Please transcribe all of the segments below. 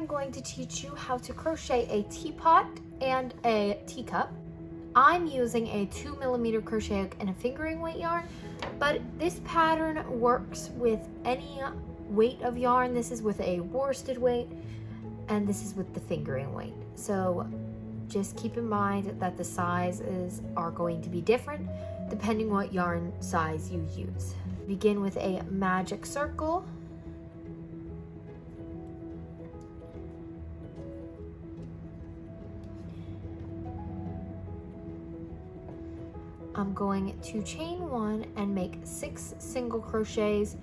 I'm going to teach you how to crochet a teapot and a teacup. I'm using a 2mm crochet hook and a fingering weight yarn, but this pattern works with any weight of yarn. This is with a worsted weight, and this is with the fingering weight. So just keep in mind that the sizes are going to be different depending what yarn size you use. Begin with a magic circle. I'm going to chain 1 and make 6 single crochets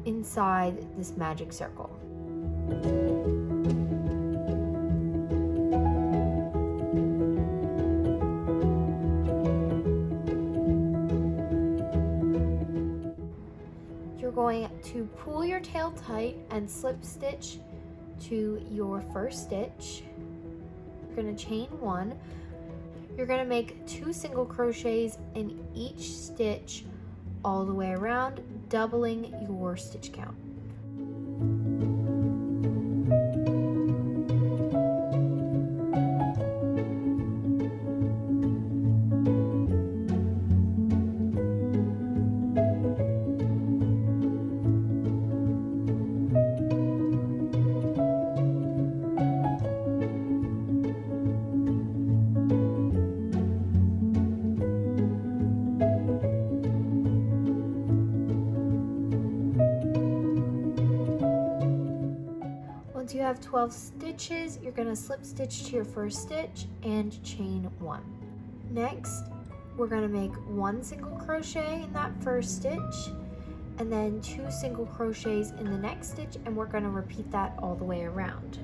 inside this magic circle. You're going to pull your tail tight and slip stitch to your first stitch. You're going to chain 1. You're going to make 2 single crochets in each stitch all the way around, doubling your stitch count. Once you have 12 stitches, you're going to slip stitch to your first stitch and chain 1. Next, we're going to make 1 single crochet in that first stitch, and then 2 single crochets in the next stitch, and we're going to repeat that all the way around.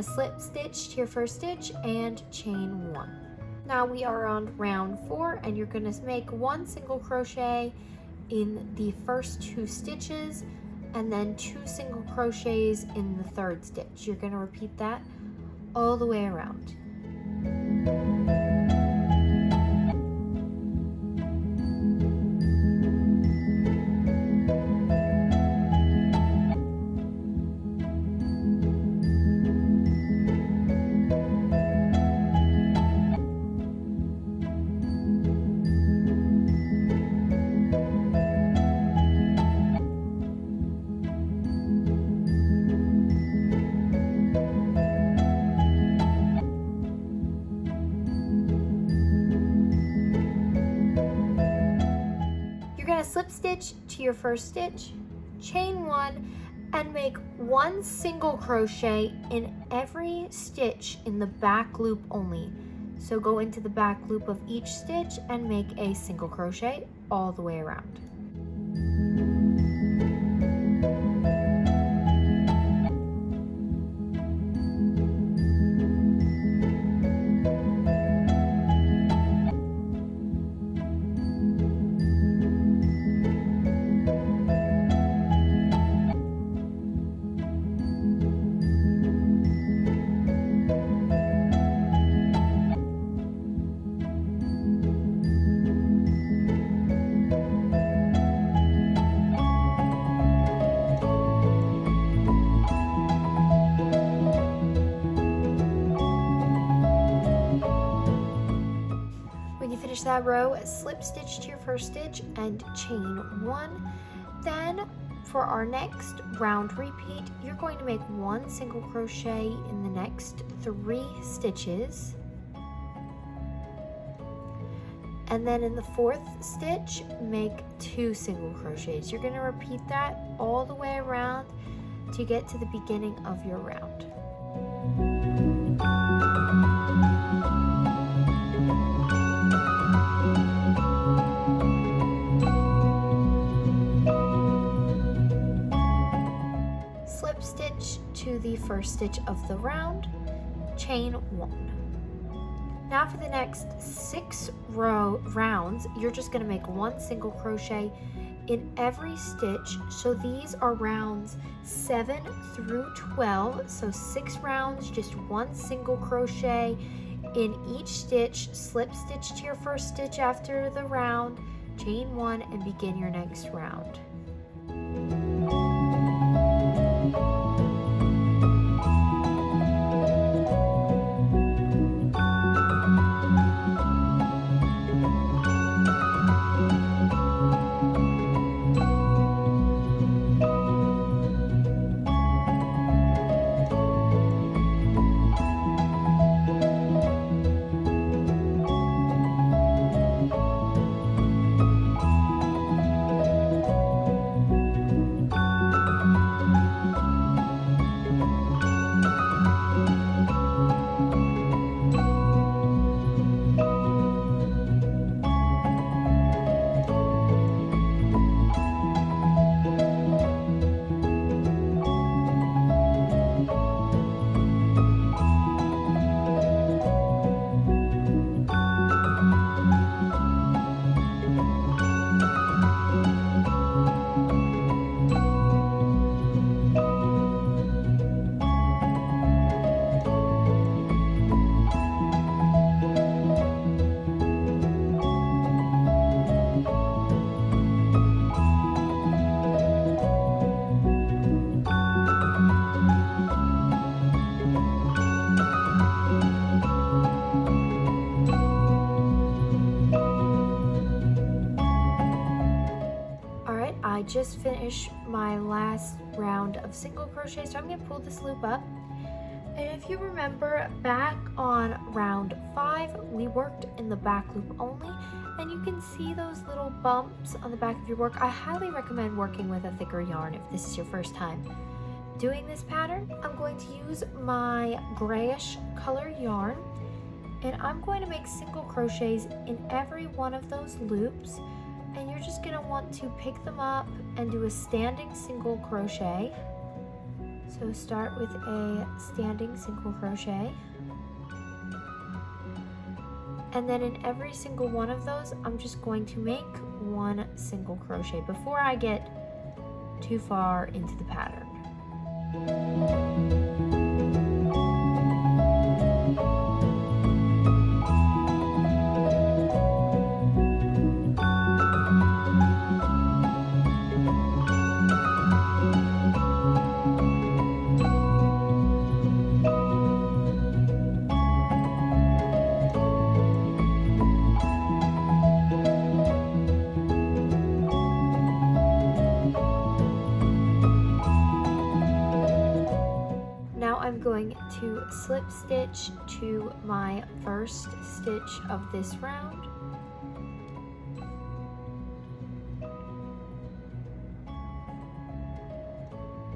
Slip stitch to your first stitch and chain 1. Now we are on round 4, and you're going to make 1 single crochet in the first 2 stitches and then 2 single crochets in the third stitch. You're going to repeat that all the way around. Slip stitch to your first stitch, chain 1, and make 1 single crochet in every stitch in the back loop only. So go into the back loop of each stitch and make a single crochet all the way around. Finish that row, slip stitch to your first stitch and chain 1. Then for our next round repeat, you're going to make 1 single crochet in the next 3 stitches, and then in the 4th stitch make 2 single crochets. You're going to repeat that all the way around to get to the beginning of your round. stitch to the first stitch of the round, chain 1. Now for the next 6 rounds, you're just going to make 1 single crochet in every stitch. So these are rounds 7 through 12, so 6 rounds, just 1 single crochet in each stitch. Slip stitch to your first stitch after the round, chain 1, and begin your next round. I just finished my last round of single crochet, so I'm going to pull this loop up. And if you remember, back on round 5, we worked in the back loop only, and you can see those little bumps on the back of your work. I highly recommend working with a thicker yarn if this is your first time doing this pattern. I'm going to use my grayish color yarn, and I'm going to make single crochets in every one of those loops. And you're just going to want to pick them up and do a standing single crochet. So start with a standing single crochet. And then in every single one of those, I'm just going to make 1 single crochet before I get too far into the pattern. I'm going to slip stitch to my first stitch of this round.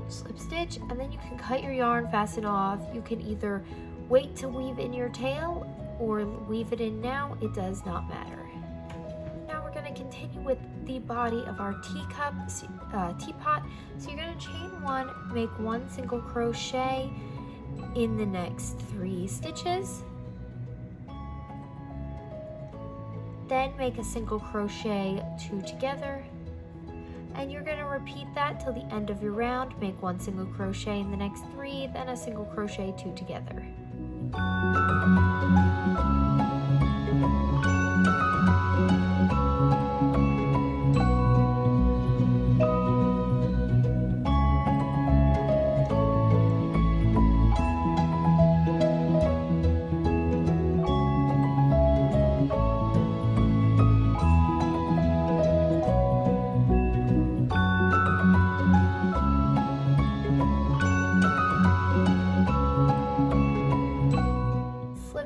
Slip stitch, and then you can cut your yarn, fasten off. You can either wait to weave in your tail or weave it in now, it does not matter. Now we're going to continue with the body of our teapot. So you're going to chain 1, make 1 single crochet in the next 3 stitches, then make a single crochet 2 together, and you're going to repeat that till the end of your round. Make 1 single crochet in the next 3, then a single crochet 2 together.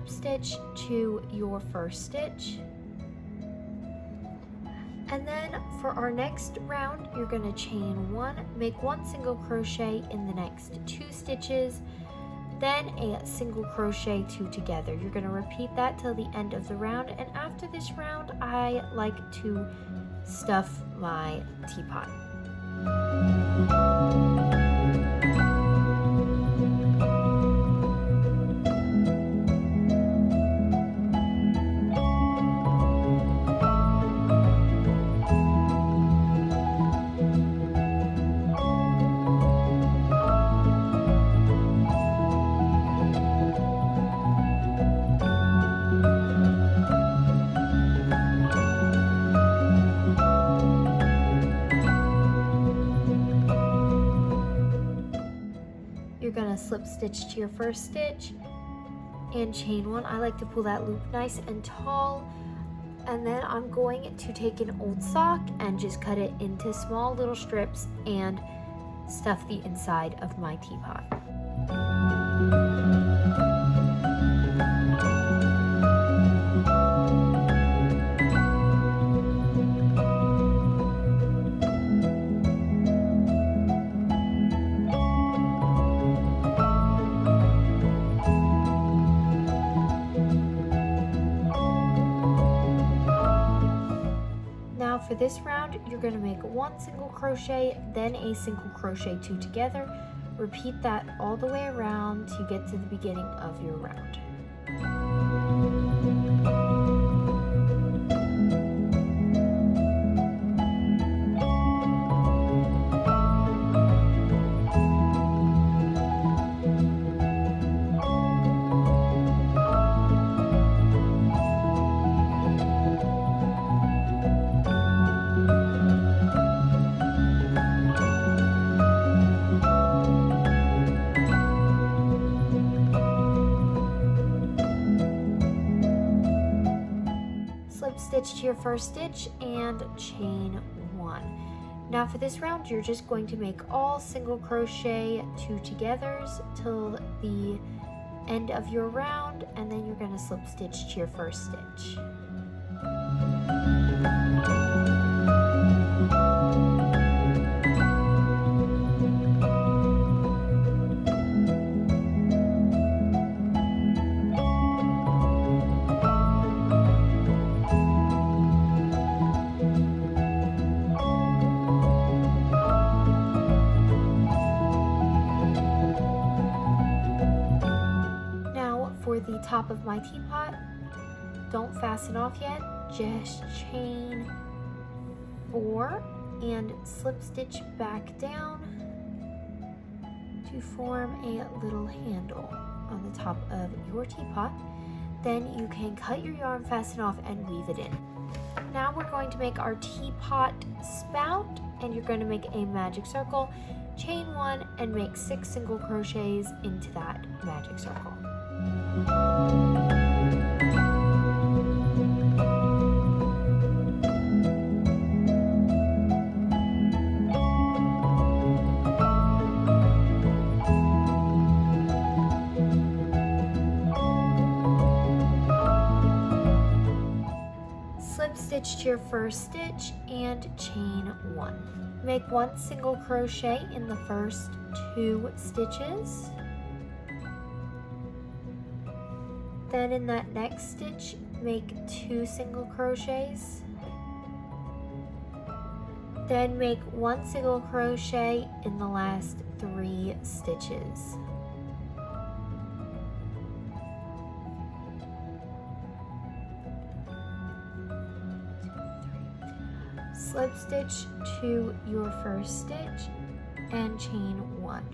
Stitch to your first stitch, and then for our next round you're going to chain 1, make 1 single crochet in the next 2 stitches, then a single crochet 2 together. You're going to repeat that till the end of the round, and after this round I like to stuff my teapot. you're gonna slip stitch to your first stitch and chain one. I like to pull that loop nice and tall. And then I'm going to take an old sock and just cut it into small little strips and stuff the inside of my teapot. For this round, you're going to make one single crochet, then a single crochet, two together. Repeat that all the way around to get to the beginning of your round. Slip stitch to your first stitch and chain one. Now for this round, you're just going to make all single crochet two togethers till the end of your round, and then you're going to slip stitch to your first stitch. For the top of my teapot, don't fasten off yet, just chain 4 and slip stitch back down to form a little handle on the top of your teapot. Then you can cut your yarn, fasten off, and weave it in. Now we're going to make our teapot spout, and you're going to make a magic circle, chain 1, and make 6 single crochets into that magic circle. Slip stitch to your first stitch and chain 1. Make 1 single crochet in the first 2 stitches. Then in that next stitch, make 2 single crochets. Then make 1 single crochet in the last 3 stitches. Slip stitch to your first stitch and chain 1.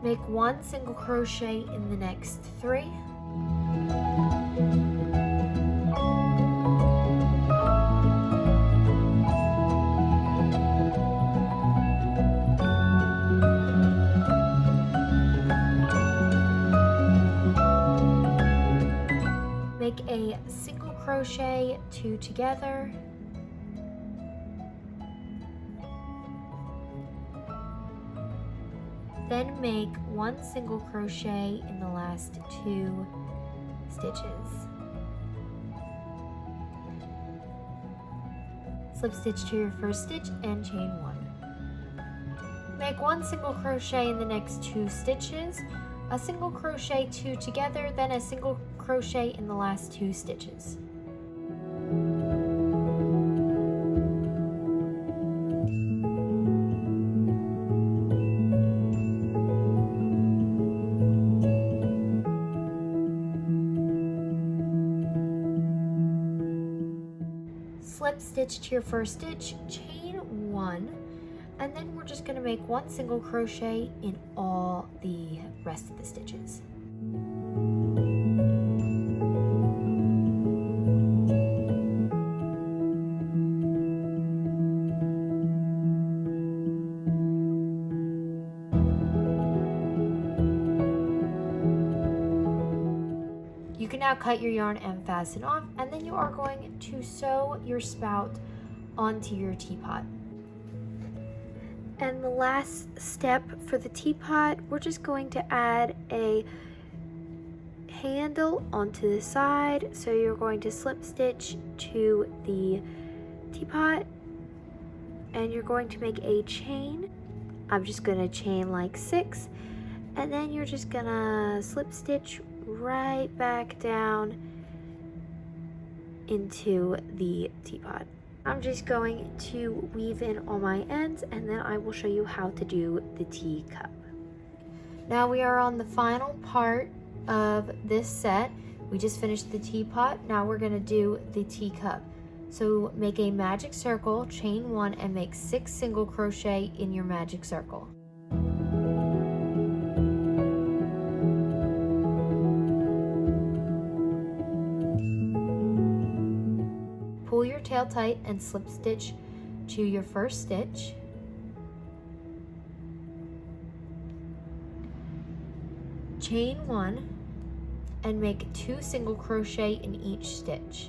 Make 1 single crochet in the next 3. Make a single crochet, 2 together. Then make 1 single crochet in the last 2 stitches. Slip stitch to your first stitch and chain 1. Make 1 single crochet in the next 2 stitches, a single crochet, 2 together, then a single crochet in the last 2 stitches. Slip stitch to your first stitch, chain 1, and then we're just going to make 1 single crochet in all the rest of the stitches. Now cut your yarn and fasten off, and then you are going to sew your spout onto your teapot. And the last step for the teapot, we're just going to add a handle onto the side. So you're going to slip stitch to the teapot, and you're going to make a chain. I'm just going to chain like 6, and then you're just gonna slip stitch right back down into the teapot. I'm just going to weave in all my ends, and then I will show you how to do the teacup. Now we are on the final part of this set. We just finished the teapot. Now we're going to do the teacup. So make a magic circle, chain 1, and make 6 single crochet in your magic circle. Pull your tail tight and slip stitch to your first stitch. Chain 1 and make 2 single crochet in each stitch.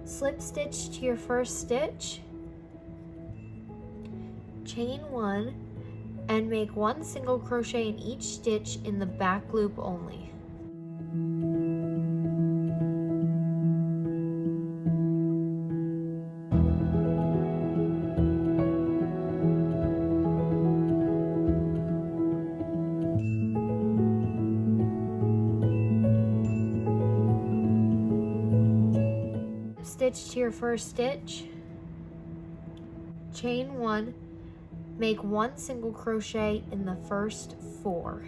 Slip stitch to your first stitch, chain 1, and make 1 single crochet in each stitch in the back loop only. Stitch to your first stitch, chain 1, make 1 single crochet in the first 4.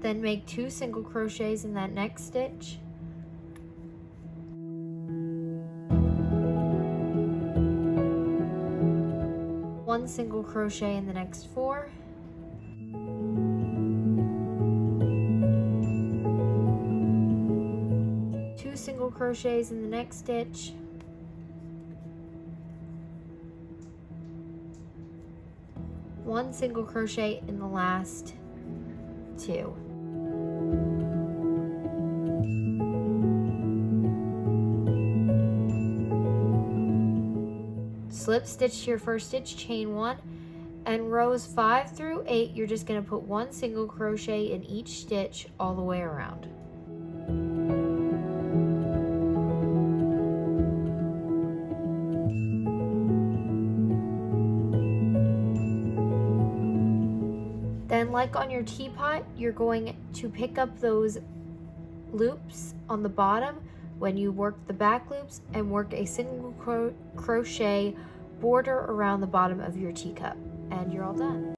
Then make 2 single crochets in that next stitch. One single crochet in the next 4. Two single crochets in the next stitch. One single crochet in the last 2. Slip stitch to your first stitch, chain 1, and rows 5 through 8, you're just going to put 1 single crochet in each stitch all the way around. Then, like on your teapot, you're going to pick up those loops on the bottom when you work the back loops and work a single crochet border around the bottom of your teacup, and you're all done.